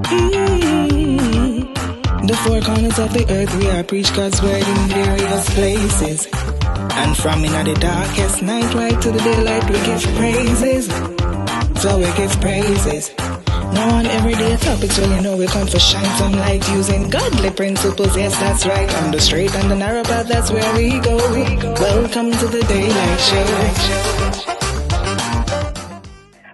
The four corners of the earth we are preach God's word in various places. And from in the darkest night right to the daylight we give praises. So we give praises. Now on everyday topics, well you know we come for shine some light using godly principles, yes that's right. On the straight and the narrow path, that's where we go. Welcome to the DayeLight Show.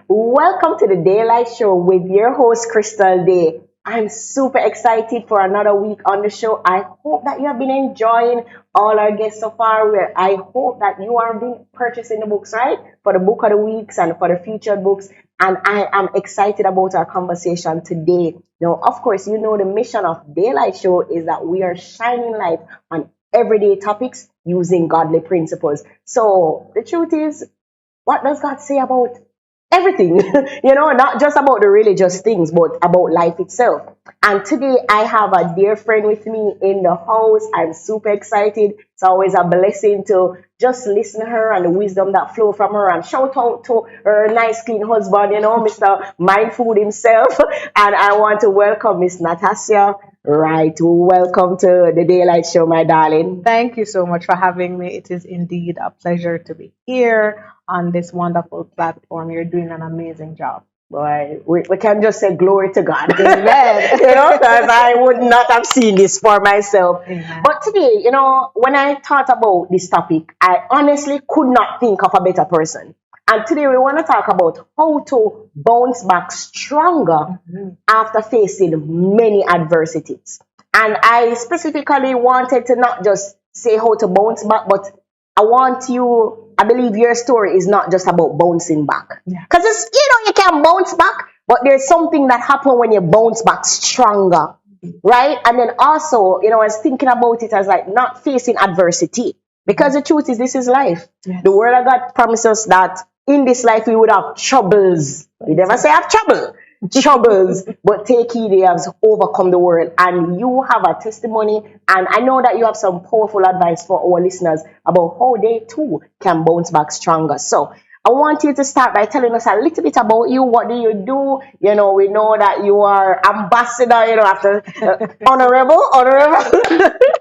Welcome to the DayeLight Show with your host Crystal Daye. I'm super excited for another week on the show. I hope that you have been enjoying all our guests so far. I hope that you are been purchasing the books, right? For the book of the weeks and for the featured books. And I am excited about our conversation today. Now, of course, you know the mission of DayeLight Show is that we are shining light on everyday topics using godly principles. So the truth is, what does God say about everything? Not just about the religious things, but about life itself. And today I have a dear friend with me in the house. I'm super excited. It's always a blessing to just listen to her and the wisdom that flow from her. And shout out to her nice, clean husband, Mr. Mindful himself. And I want to welcome Miss Natassia. Right. Welcome to the DayeLight Show, my darling. Thank you so much for having me. It is indeed a pleasure to be here on this wonderful platform. You're doing an amazing job. Boy, we can just say glory to God. Amen. Because I would not have seen this for myself. Amen. But today, when I thought about this topic, I honestly could not think of a better person. And today we want to talk about how to bounce back stronger after facing many adversities. And I specifically wanted to not just say how to bounce back, but I believe your story is not just about bouncing back. Because it's, you can bounce back, but there's something that happens when you bounce back stronger, right? And then also, I was thinking about it as like not facing adversity. Because the truth is, this is life. Yes. The word of God promises us that in this life we would have troubles. We never say have trouble. Troubles, but take heed, they have overcome the world. And you have a testimony, and I know that you have some powerful advice for our listeners about how they too can bounce back stronger. So I want you to start by telling us a little bit about you. What do you do? We know that you are ambassador, after honorable,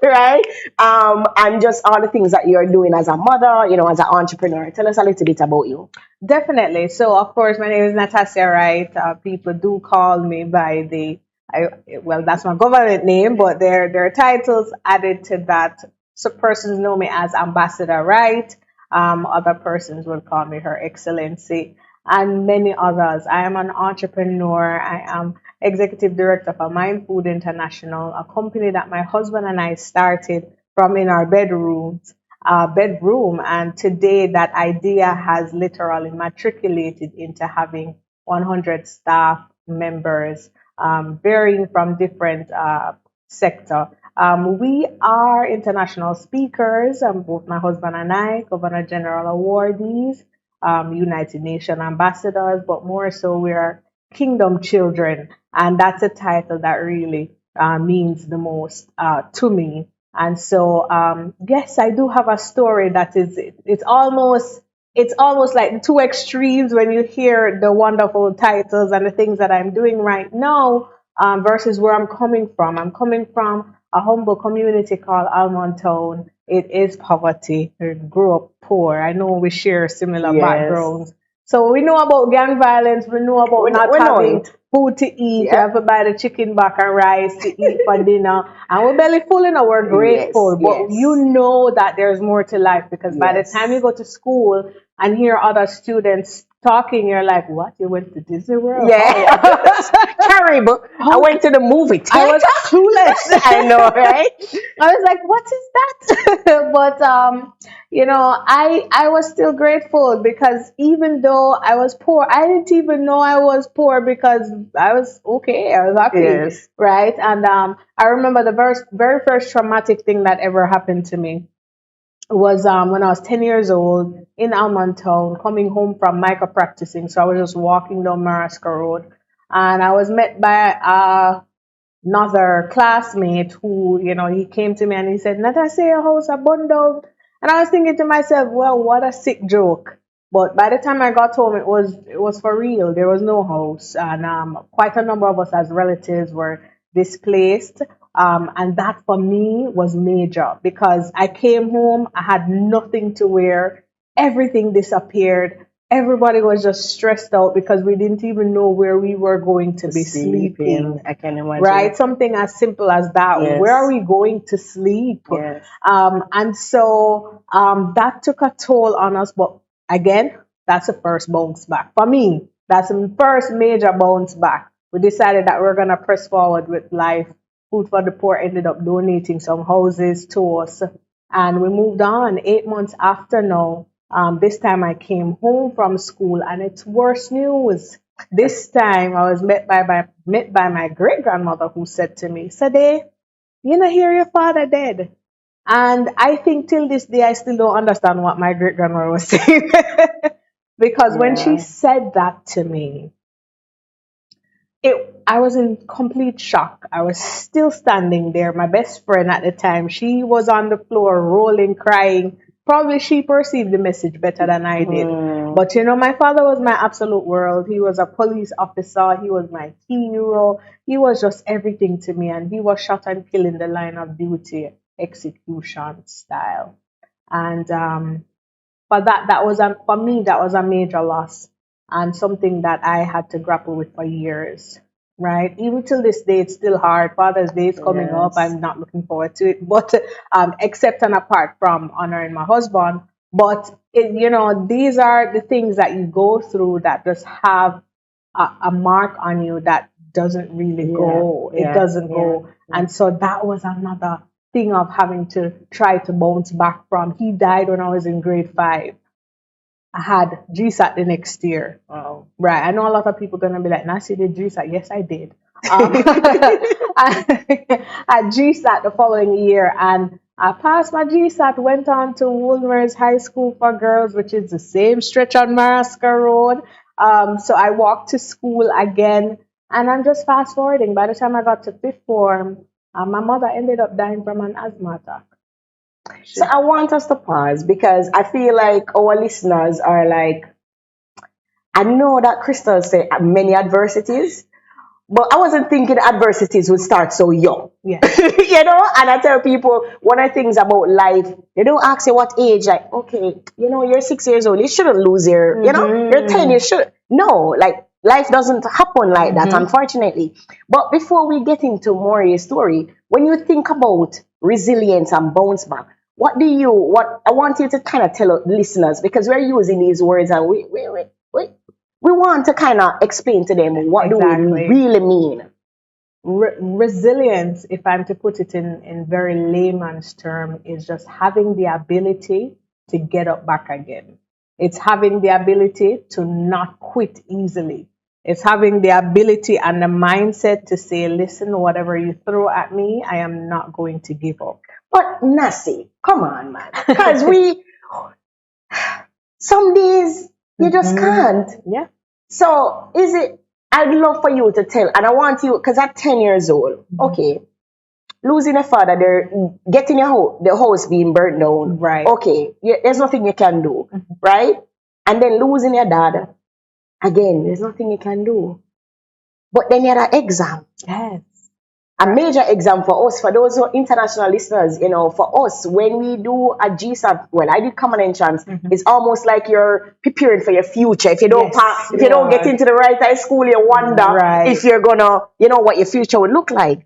right? And just all the things that you're doing as a mother, as an entrepreneur. Tell us a little bit about you. Definitely. So, of course, my name is Natassia, right? People do call me by that's my government name, but there are titles added to that. So persons know me as Ambassador, right? Other persons will call me Her Excellency, and many others. I am an entrepreneur. I am executive director for Mind Food International, a company that my husband and I started from in our bedroom. And today that idea has literally matriculated into having 100 staff members, varying from different sector. We are international speakers, both my husband and I, Governor General awardees, United Nations ambassadors, but more so we are kingdom children. And that's a title that really means the most to me. And so, yes, I do have a story that it's almost like the two extremes when you hear the wonderful titles and the things that I'm doing right now versus where I'm coming from. I'm coming from a humble community called Almontown. It is poverty. I grew up poor. I know we share similar backgrounds. So we know about gang violence. We know about not having food to eat. You have to buy the chicken back and rice to eat for dinner. And we're belly full, we're grateful. But you know that there's more to life because by the time you go to school and hear other students talking, you're like, what? You went to Disney World? Yeah. Terrible. I went to the movie theater. I was clueless. I know, right? I was like, what is that? But, I was still grateful because even though I was poor, I didn't even know I was poor because I was okay. I was happy, right? And I remember the very first traumatic thing that ever happened to me was when I was 10 years old in Almontown, coming home from micro practicing. So I was just walking down Maraska Road, and I was met by another classmate who, he came to me and he said, Natassia, your house a bundle. And I was thinking to myself, well, what a sick joke. But by the time I got home, it was for real. There was no house, and quite a number of us as relatives were displaced. And that for me was major because I came home, I had nothing to wear, everything disappeared. Everybody was just stressed out because we didn't even know where we were going to be sleeping. I can imagine. Right? Something as simple as that. Yes. Where are we going to sleep? Yes. And so that took a toll on us. But again, that's the first bounce back. For me, that's the first major bounce back. We decided that we're going to press forward with life. Food for the Poor ended up donating some houses to us. And we moved on 8 months after now. This time I came home from school and it's worse news. This time I was met by my great grandmother who said to me, Daye, you know, hear your father dead. And I think till this day I still don't understand what my great grandmother was saying. Because when she said that to me, I was in complete shock. I was still standing there. My best friend at the time, she was on the floor rolling, crying. Probably she perceived the message better than I did. But you know, my father was my absolute world. He was a police officer. He was my hero. He was just everything to me. And he was shot and killed in the line of duty, execution style. And for me, that was a major loss and something that I had to grapple with for years. Right, even till this day, it's still hard. Father's Day is coming up. I'm not looking forward to it, but except and apart from honoring my husband. But you know, these are the things that you go through that just have a mark on you that doesn't really go. It doesn't go, and so that was another thing of having to try to bounce back from. He died when I was in grade 5. I had GSAT the next year. Wow. Right. I know a lot of people going to be like, Nancy did GSAT. Yes, I did. I had GSAT the following year and I passed my GSAT, went on to Woolmer's High School for Girls, which is the same stretch on Maraska Road. So I walked to school again and I'm just fast forwarding. By the time I got to 5th form, my mother ended up dying from an asthma attack. So I want us to pause because I feel like our listeners are like, I know that Crystal said many adversities, but I wasn't thinking adversities would start so young. Yeah. You know, and I tell people one of the things about life, they don't ask you what age, like, okay, you know, you're 6 years old, you shouldn't lose your, you know, you're 10, you should. No, like life doesn't happen like that, unfortunately. But before we get into Maury's story, when you think about resilience and bounce back, what I want you to kind of tell listeners, because we're using these words and we want to kind of explain to them what do we really mean. Resilience, if I'm to put it in very layman's term, is just having the ability to get up back again. It's having the ability to not quit easily. It's having the ability and the mindset to say, listen, whatever you throw at me, I am not going to give up. But Nassi, come on, man. Because some days you just can't. Yeah. So I'd love for you to tell, and I want you, because at 10 years old, okay, losing a father, getting the house being burnt down. Right. Okay, there's nothing you can do, right? And then losing your dad, again, there's nothing you can do. But then you had an exam. Yes. A major exam for us, for those who are international listeners, you know, for us, when we do a GSAT, well, I did common entrance, it's almost like you're preparing for your future. If you don't if you don't get into the right high school, you wonder if you're gonna, you know, what your future would look like.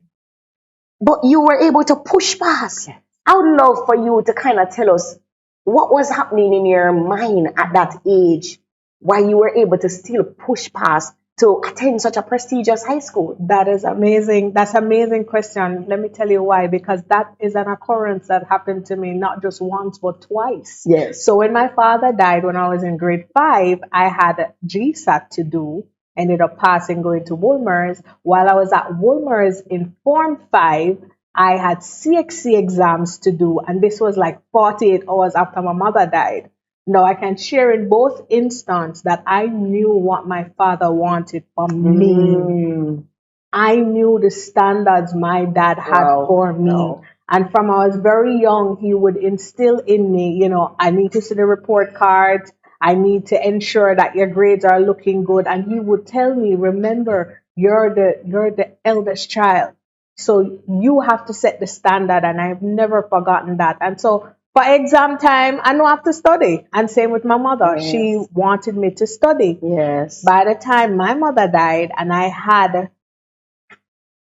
But you were able to push past. Yes. I would love for you to kind of tell us what was happening in your mind at that age, why you were able to still push past to attend such a prestigious high school. That is amazing. That's an amazing question. Let me tell you why. Because that is an occurrence that happened to me not just once, but twice. Yes. So when my father died when I was in grade 5, I had GSAT to do. Ended up passing, going to Woolmer's. While I was at Woolmer's in Form 5, I had CXC exams to do. And this was like 48 hours after my mother died. Now, I can share in both instances that I knew what my father wanted from me. I knew the standards my dad had for me. And from I was very young, he would instill in me, you know, I need to see the report cards. I need to ensure that your grades are looking good. And he would tell me, remember, you're the eldest child. So you have to set the standard, and I've never forgotten that. And so for exam time, I know I have to study. And same with my mother. She Yes. wanted me to study. Yes. By the time my mother died and I had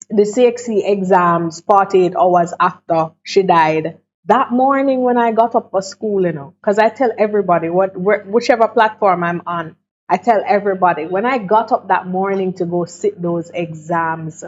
the CXC exams 48 hours after she died, that morning when I got up for school, because I tell everybody, whichever platform I'm on, I tell everybody, when I got up that morning to go sit those exams,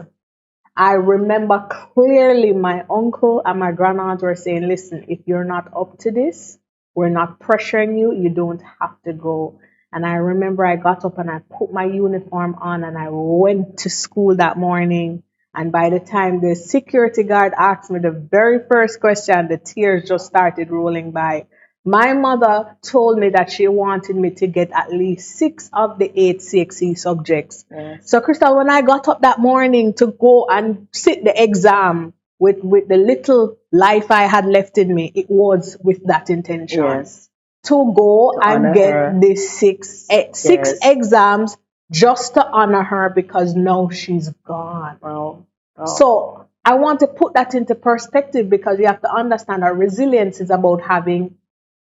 I remember clearly my uncle and my grandaunt were saying, listen, if you're not up to this, we're not pressuring you. You don't have to go. And I remember I got up and I put my uniform on and I went to school that morning. And by the time the security guard asked me the very first question, the tears just started rolling by. My mother told me that she wanted me to get at least 6 of the 8 CXC subjects. Yes. So, Crystal, when I got up that morning to go and sit the exam with the little life I had left in me, it was with that intention. Yes. To go To honor and get her. the six Yes. exams just to honor her, because now she's gone. Wow. Wow. So I want to put that into perspective, because you have to understand that resilience is about having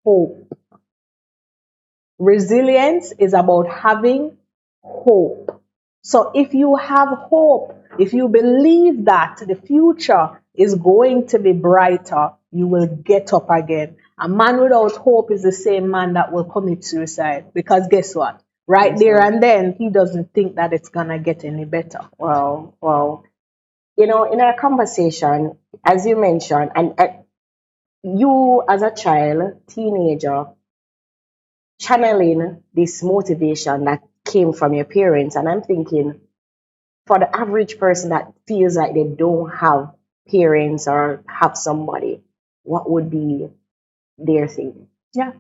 hope. Resilience is about having hope. So if you have hope, if you believe that the future is going to be brighter, you will get up again. A man without hope is the same man that will commit suicide, because guess what? Right Yes, there ma'am. and then, he doesn't think that it's going to get any better. Wow. Wow. In our conversation, as you mentioned, and you as a child, teenager, channeling this motivation that came from your parents, and I'm thinking, for the average person that feels like they don't have parents or have somebody, what would be their thing? Yeah.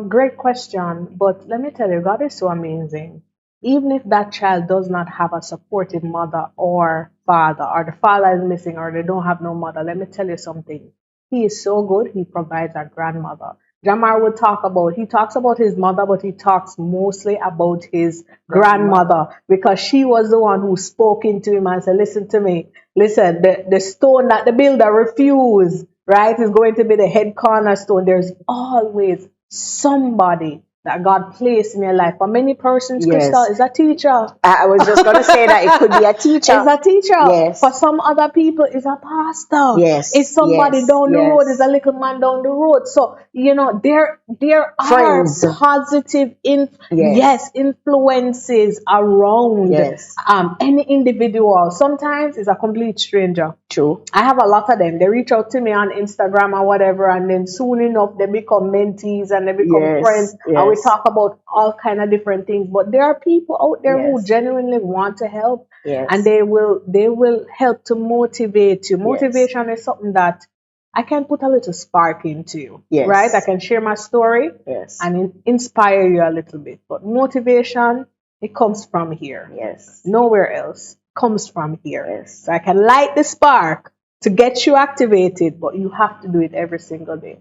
Great question. But let me tell you, God is so amazing. Even if that child does not have a supportive mother or father, or the father is missing, or they don't have no mother, let me tell you something. He is so good, he provides a grandmother. Jamar he talks about his mother, but he talks mostly about his grandmother, because she was the one who spoke into him and said, listen to me, listen, the stone that the builder refused, right, is going to be the head cornerstone. There's always somebody that God placed in your life. For many persons, Yes. Crystal is a teacher. I was just going to say that it could be a teacher. Is a teacher. Yes. For some other people, is a pastor. Yes. It's somebody Yes. down the Yes. road. Is a little man down the road. So there are Friends. positive Yes. influences around Yes. any individual. Sometimes it's a complete stranger. True. I have a lot of them. They reach out to me on Instagram or whatever, and then soon enough they become mentees and they become Yes, friends. And we yes. talk about all kind of different things. But there are people out there who Yes. genuinely want to help, Yes. and they will help to motivate you. Yes. Motivation is something that I can put a little spark into you, Yes. right? I can share my story Yes. and inspire you a little bit. But motivation, it comes from here. Yes. Nowhere else. Comes from here. Yes. So I can light the spark to get you activated, but you have to do it every single day.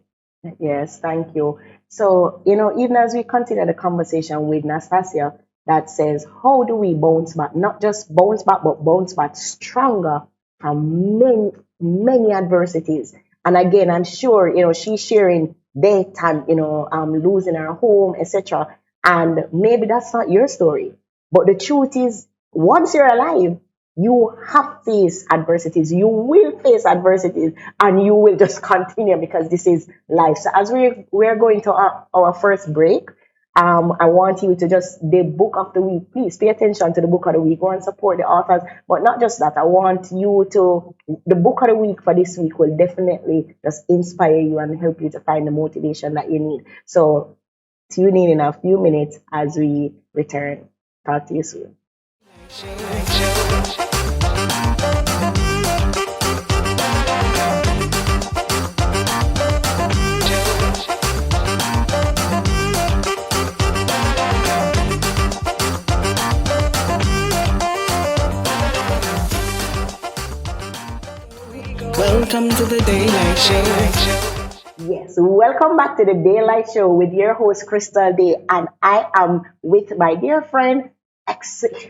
Yes, thank you. So, even as we continue the conversation with Natassia, that says, how do we bounce back? Not just bounce back, but bounce back stronger from many, many adversities. And again, I'm sure, she's sharing death and, losing her home, etc. And maybe that's not your story. But the truth is, once you're alive, you have faced adversities. You will face adversities, and you will just continue, because this is life. So as we're going to our first break, I want you to the book of the week. Please pay attention to the book of the week. Go and support the authors. But not just that. I want you the book of the week for this week will definitely just inspire you and help you to find the motivation that you need. So tune in a few minutes as we return. Talk to you soon. Welcome to the DayeLight Show. Yes, welcome back to the DayeLight Show with your host Crystal Day, and I am with my dear friend,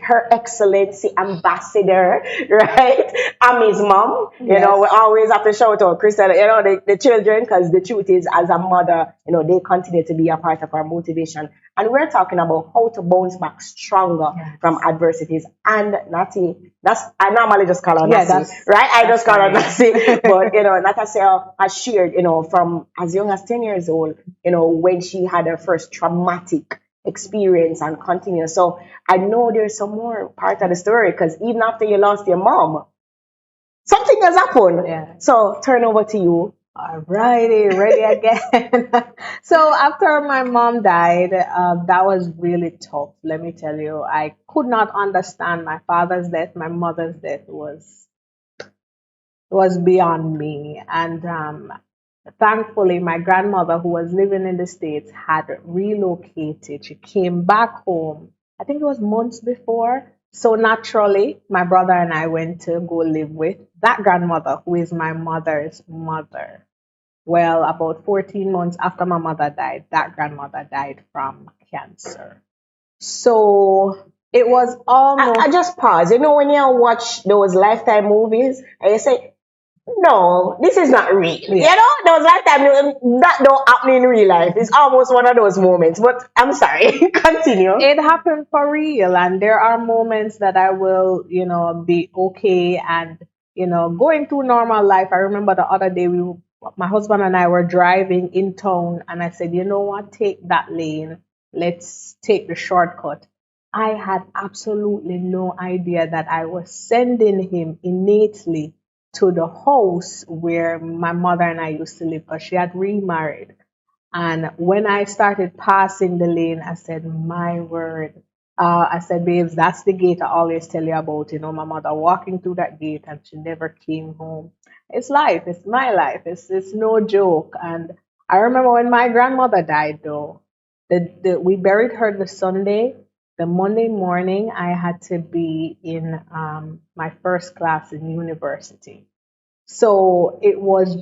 Her Excellency Ambassador, right? I'm his mom. You know, we Yes. always have to shout out Crystal, the children, because the truth is, as a mother, they continue to be a part of our motivation. And we're talking about how to bounce back stronger from Yes. adversities. And Natty, I normally just call her Yeah, Natty, right? I that's just call her fine. Natty, but Natassia has shared, from as young as 10 years old, when she had her first traumatic experience and continue. So I know there's some more part of the story because even after you lost your mom, something has happened. Yeah. So turn over to you. Alrighty, ready again. So after my mom died, that was really tough. Let me tell you, I could not understand my father's death. My mother's death was beyond me, and thankfully, my grandmother, who was living in the States, had relocated. She came back home, I think it was months before. So naturally, my brother and I went to go live with that grandmother, who is my mother's mother. Well, about 14 months after my mother died, that grandmother died from cancer. So it was I almost, just pause. When you watch those Lifetime movies and you say, no, this is not real. yeah. Those Lifetime that don't happen in real life. It's almost one of those moments. But I'm sorry. Continue. It happened for real, and there are moments that I will, be okay and, going through normal life. I remember the other day my husband and I were driving in town, and I said, you know what, take that lane. Let's take the shortcut. I had absolutely no idea that I was sending him innately to the house where my mother and I used to live because she had remarried. And when I started passing the lane, I said, my word. I said, babes, that's the gate I always tell you about. My mother walking through that gate and she never came home. It's life. It's my life. It's no joke. And I remember when my grandmother died, though, we buried her the Sunday. The Monday morning, I had to be in my first class in university. So it was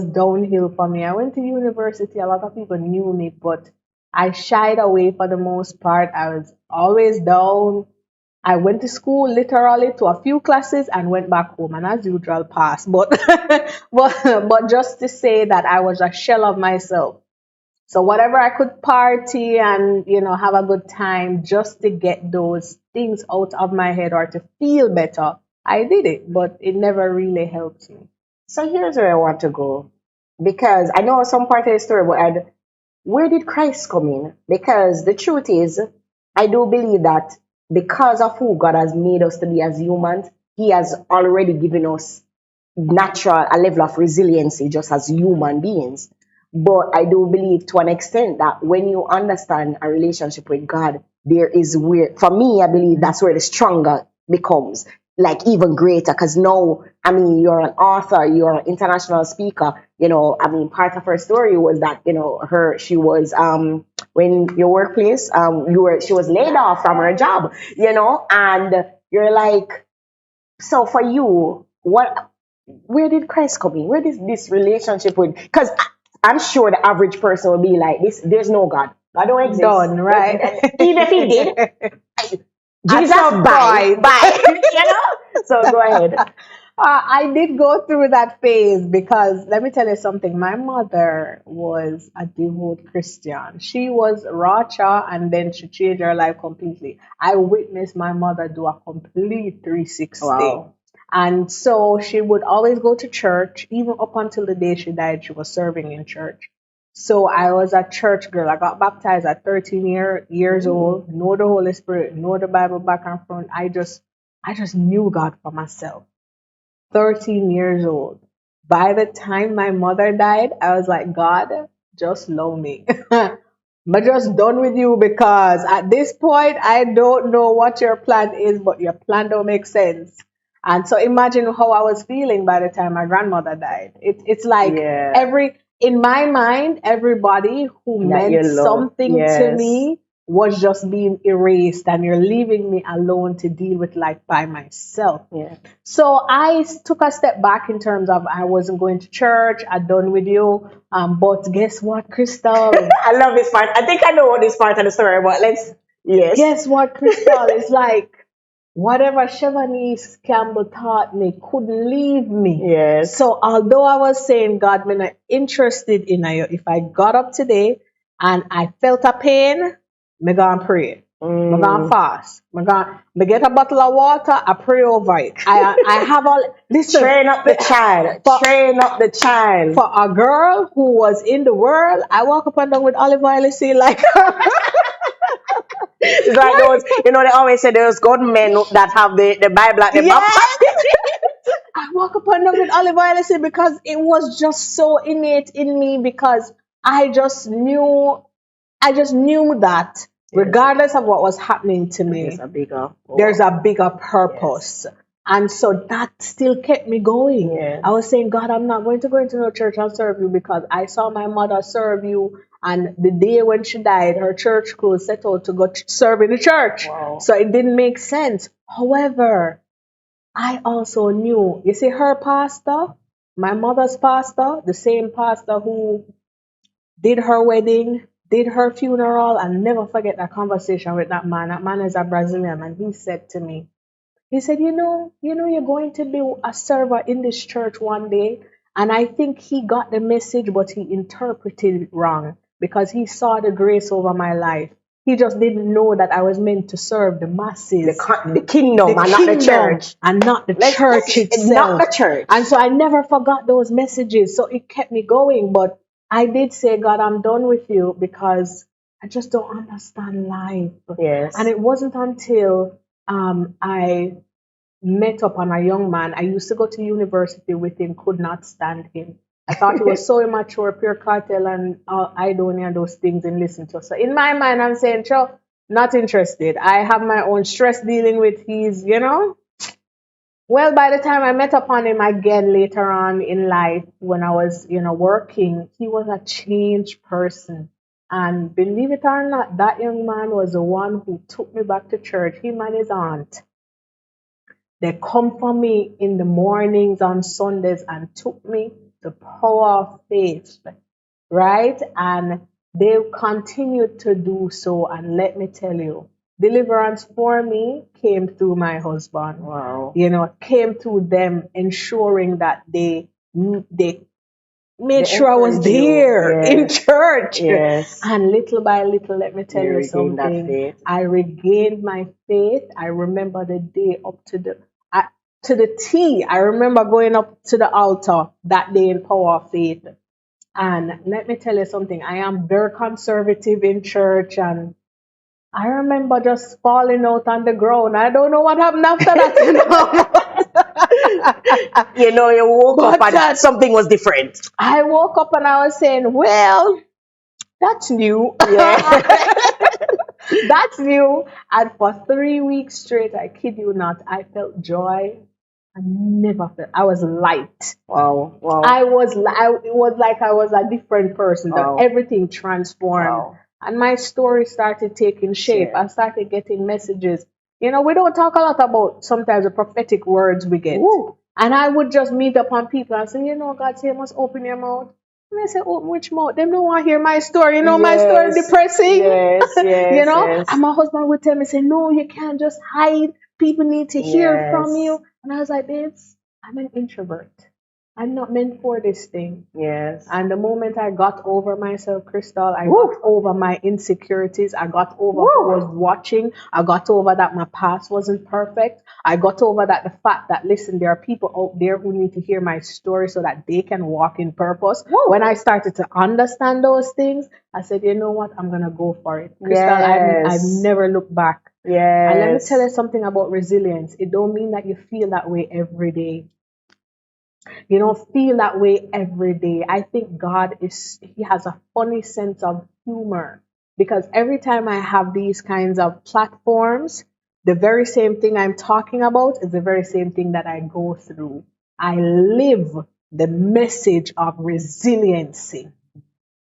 downhill for me. I went to university, a lot of people knew me, but I shied away for the most part. I was always down. I went to school literally to a few classes and went back home and as usual passed. But but just to say that I was a shell of myself. So whatever I could party and have a good time just to get those things out of my head or to feel better, I did it, but it never really helped me. So here's where I want to go. Because I know some part of the story, but where did Christ come in? Because the truth is, I do believe that because of who God has made us to be as humans, He has already given us natural a level of resiliency just as human beings. But I do believe to an extent that when you understand a relationship with God, there is where, for me, I believe that's where the stronger becomes, like even greater. Because now, I mean, you're an author, you're an international speaker. I mean, part of her story was that she was when your workplace she was laid off from her job, and you're like, so for you, where did Christ come in? Where did this relationship with? Because I'm sure the average person would be like, "This, there's no God. God don't exist." Done, right? Even if He did, At Jesus, some bye, point. bye. So go ahead. I did go through that phase because let me tell you something. My mother was a devout Christian. She was Racha and then she changed her life completely. I witnessed my mother do a complete 360. Wow. And so she would always go to church, even up until the day she died, she was serving in church. So I was a church girl. I got baptized at 13 years old, know the Holy Spirit, know the Bible back and front. I just knew God for myself. 13 years old. By the time my mother died, I was like, God, just love me. I'm just done with you because at this point, I don't know what your plan is, but your plan don't make sense. And so imagine how I was feeling by the time my grandmother died. It's like Yeah. in my mind, everybody who That you meant love. something to Yes. me was just being erased and you're leaving me alone to deal with life by myself. Yeah. So I took a step back in terms of I wasn't going to church. I'm done with you. But guess what, Crystal? I love this part. I think I know this part of the story, but yes. Guess what, Crystal? It's like whatever Chevanese Campbell taught me couldn't leave me. Yes. So although I was saying, God, I'm not interested in you, if I got up today and I felt a pain, me go and pray. Me go and fast. Me get a bottle of water, I pray over it. I have all listen. Train up the child. Train up the child. For a girl who was in the world, I walk up and down with olive oil and say like It's like those, they always say those good men that have the Bible at the back. I walk up and down with olive oil and say because it was just so innate in me because I just knew that regardless of what was happening to me, there's a bigger purpose. Yes. And so that still kept me going. Yes. I was saying, God, I'm not going to go into no church and serve you because I saw my mother serve you. And the day when she died, her church crew set out to go serve in the church. Wow. So it didn't make sense. However, I also knew, you see, her pastor, my mother's pastor, the same pastor who did her wedding, did her funeral, and never forget that conversation with that man. That man is a Brazilian, and he said to me, he said, you know, you're going to be a server in this church one day. And I think he got the message, but he interpreted it wrong because he saw the grace over my life. He just didn't know that I was meant to serve the masses. The kingdom, and not the church. And not the church itself. Not the church. And so I never forgot those messages. So it kept me going. But I did say, God, I'm done with you because I just don't understand life. Yes. And it wasn't until I met up on a young man. I used to go to university with him, could not stand him. I thought he was so immature, pure cartel and Idonia and those things and listen to. So in my mind, I'm saying, sure, not interested. I have my own stress dealing with his, Well, by the time I met upon him again later on in life, when I was, working, he was a changed person. And believe it or not, that young man was the one who took me back to church, him and his aunt. They come for me in the mornings on Sundays and took me the power of faith, right? And they continued to do so. And let me tell you, deliverance for me came through my husband. Wow. Came through them ensuring that they made sure I was there in church. Yes. And little by little, let me tell you something. I regained my faith. I remember the day up to the T. I remember going up to the altar that day in power of faith. And let me tell you something. I am very conservative in church, and I remember just falling out on the ground. I don't know what happened after that. You woke up and something was different. I woke up and I was saying, well, that's new. Yeah. That's new. And for 3 weeks straight, I kid you not, I felt joy. I was light. Wow. It was like I was a different person. Wow. Everything transformed. Wow. And my story started taking shape. Yeah. I started getting messages. We don't talk a lot about sometimes the prophetic words we get. Ooh. And I would just meet upon people and say, God say you must open your mouth. And I say, open which mouth? They don't want to hear my story. My story is depressing. Yes, yes. And my husband would tell me, say, no, you can't just hide. People need to hear from you. And I was like, babes, I'm an introvert. I'm not meant for this thing. Yes. And the moment I got over myself, Crystal, I got over my insecurities. I got over who was watching. I got over that my past wasn't perfect. I got over that the fact that, listen, there are people out there who need to hear my story so that they can walk in purpose. When I started to understand those things, I said, you know what? I'm going to go for it. Crystal, I've never looked back. Yes. And let me tell you something about resilience. It don't mean that you feel that way every day. You don't feel that way every day. I think he has a funny sense of humor because every time I have these kinds of platforms, the very same thing I'm talking about is the very same thing that I go through. I live the message of resiliency.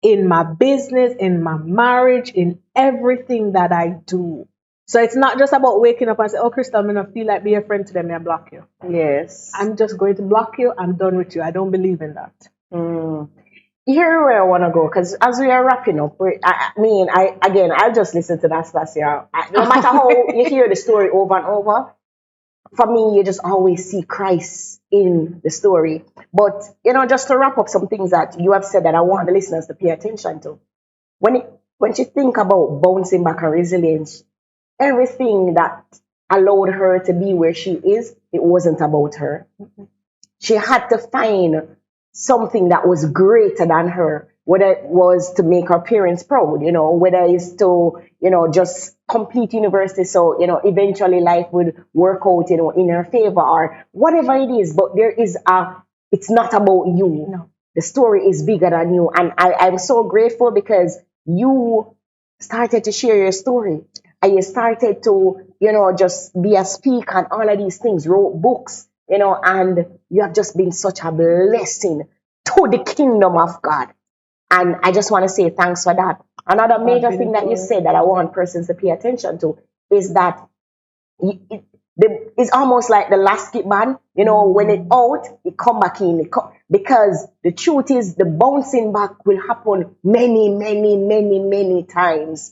in my business, in my marriage, in everything that I do. So it's not just about waking up and say, oh, Crystal, I'm going to feel like be a friend today, may I block you. Yes. I'm just going to block you. I'm done with you. I don't believe in that. Here where I want to go, because as we are wrapping up, I just listen to Natassia. No matter how you hear the story over and over, for me, you just always see Christ in the story. But, just to wrap up some things that you have said that I want the listeners to pay attention to. When you think about bouncing back and resilience, everything that allowed her to be where she is, it wasn't about her. She had to find something that was greater than her, whether it was to make her parents proud, whether it's to, just complete university so, eventually life would work out, in her favor or whatever it is. But it's not about you. No. The story is bigger than you. And I'm so grateful because you started to share your story and you started to, just be a speaker and all of these things, wrote books, and you have just been such a blessing to the kingdom of God. And I just want to say thanks for that. Another major thing that you said that I want persons to pay attention to is that it's almost like the last skip band, when it out, it come back in. Because the truth is the bouncing back will happen many, many, many, many times.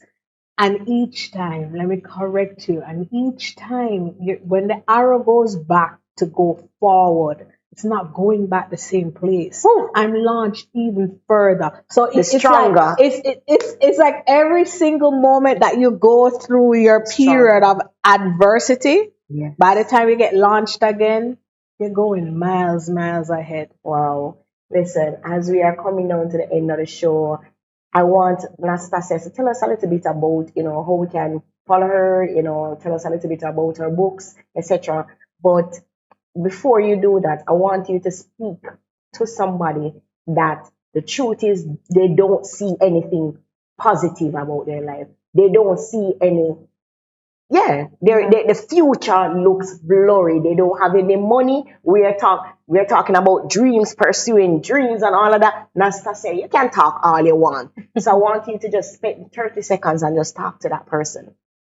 And each time, let me correct you, and each time when the arrow goes back to go forward, it's not going back the same place. I'm launched even further. So it's stronger. It's like every single moment that you go through your period of adversity, by the time you get launched again, you're going miles, miles ahead. Wow. Listen, as we are coming down to the end of the show, I want Natassia to tell us a little bit about, how we can follow her, tell us a little bit about her books, etc. But before you do that, I want you to speak to somebody that the truth is they don't see anything positive about their life. They don't see any. The future looks blurry. They don't have any money. We're talking about dreams, pursuing dreams and all of that. Natassia, you can talk all you want. So I want you to just spend 30 seconds and just talk to that person.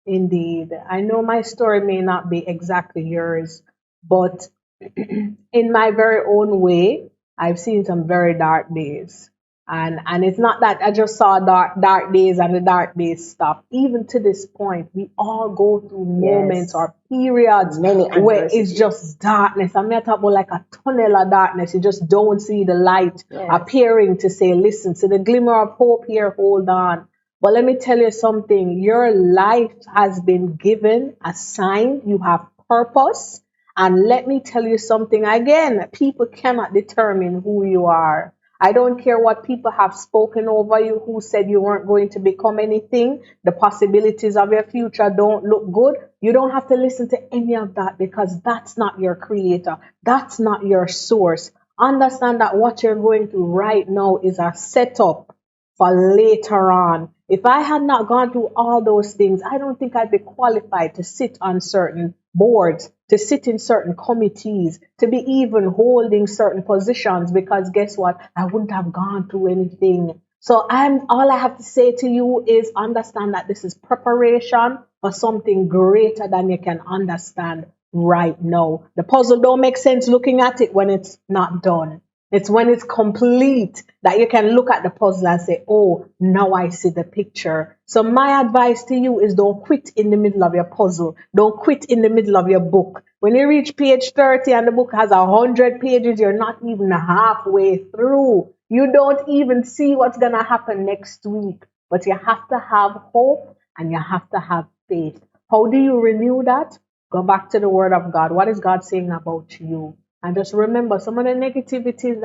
Indeed. I know my story may not be exactly yours, but in my very own way, I've seen some very dark days. And it's not that I just saw dark days and the dark days stop. Even to this point, we all go through moments or periods where it's just darkness. I'm not talking about like a tunnel of darkness. You just don't see the light appearing to say, listen, to the glimmer of hope here, hold on. But let me tell you something. Your life has been given, assigned. You have purpose. And let me tell you something again. People cannot determine who you are. I don't care what people have spoken over you, who said you weren't going to become anything. The possibilities of your future don't look good. You don't have to listen to any of that because that's not your creator. That's not your source. Understand that what you're going through right now is a setup for later on. If I had not gone through all those things, I don't think I'd be qualified to sit on certain boards, to sit in certain committees, to be even holding certain positions, because guess what? I wouldn't have gone through anything. So all I have to say to you is understand that this is preparation for something greater than you can understand right now. The puzzle don't make sense looking at it when it's not done. It's when it's complete that you can look at the puzzle and say, oh, now I see the picture. So my advice to you is don't quit in the middle of your puzzle. Don't quit in the middle of your book. When you reach page 30 and the book has 100 pages, you're not even halfway through. You don't even see what's going to happen next week. But you have to have hope and you have to have faith. How do you renew that? Go back to the Word of God. What is God saying about you? And just remember, some of the negativity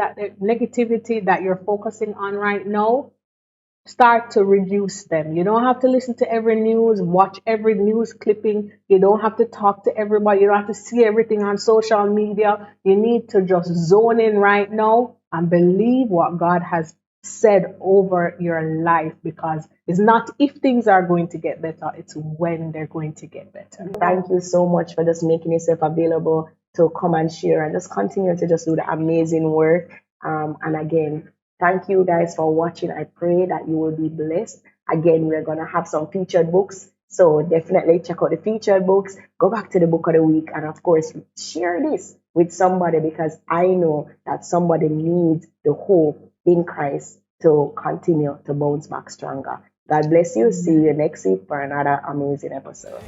that you're focusing on right now, start to reduce them. You don't have to listen to every news, watch every news clipping. You don't have to talk to everybody. You don't have to see everything on social media. You need to just zone in right now and believe what God has said over your life, because it's not if things are going to get better, it's when they're going to get better. Thank you so much for just making yourself available to come and share and just continue to just do the amazing work. And again, Thank you guys for watching. I pray that you will be blessed. Again, we're going to have some featured books. So definitely check out the featured books. Go back to the book of the week. And of course, share this with somebody because I know that somebody needs the hope in Christ to continue to bounce back stronger. God bless you. See you next week for another amazing episode.